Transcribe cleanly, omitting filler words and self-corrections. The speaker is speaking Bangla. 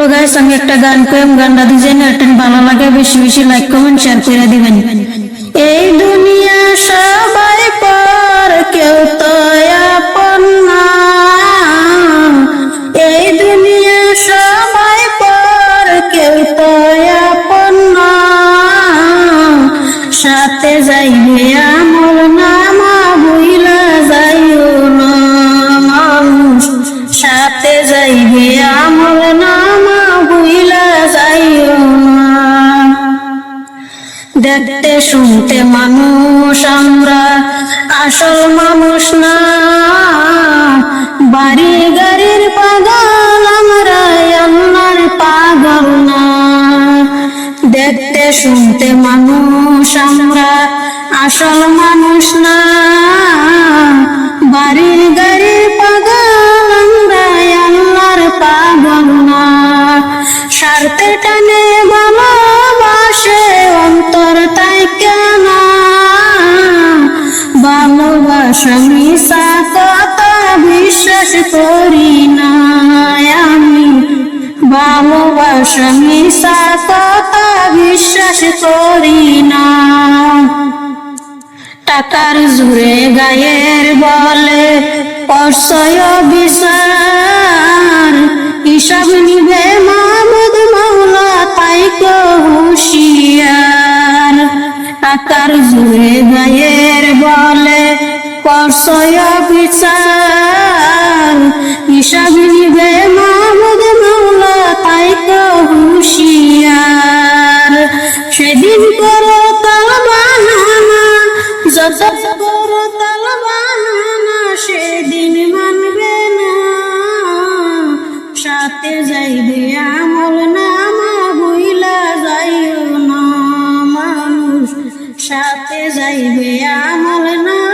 হ্যালো গাইস, আমি একটা গান কইম, গানটা ডিজাইন ভালো লাগে বেশি বেশি লাইক কমেন্ট শেয়ার করে দিবেন। এই দুনিয়া সবাই পর, কেউ তো আপন না। এই দুনিয়া সবাই পর, কেউ তো আপন না। সাথে যাইবে আমল নামা, ভুইলা যাইও না মানুষ। সাথে যাইবে আমল নামা, ভুইলা যাইও না। দেখতে শুনতে মানুষ আমরা, আসল মানুষ না। বাড়ি গাড়ির পাগল আমরা, আল্লাহর পাগল না। দেখতে শুনতে মানুষ আমরা, আসল মানুষ না। বাড়ির গাড়ির পাগল আমরা, আল্লাহর পাগল না। স্বার্থের টানে ভালোবাসে অন্তর তাই কেন? ভালোবাসা মিশা কথা বিশ্বাস করি না আমি। ভালোবাসা মিশা কথা বিশ্বাস করি না। টাকার জোরে গায়ের বলে অসয় বিচার, হিসাব নিবে মাহমুদ মাওলা তাই কো হুঁশিয়ার। টাকার জোরে গায়ের বলে অসয় বিচার, হিসাব নিবে মাহমুদ মাওলা তাই কো হুঁশিয়ার। সেদিন করো তাল বাহানা, যত বড় তাল বাহানা সেদিন মানবে না। সাথে যাইবে আমল নামা, ভুইলা যাইও না মানুষ। সাথে যাইবে আমল নামা,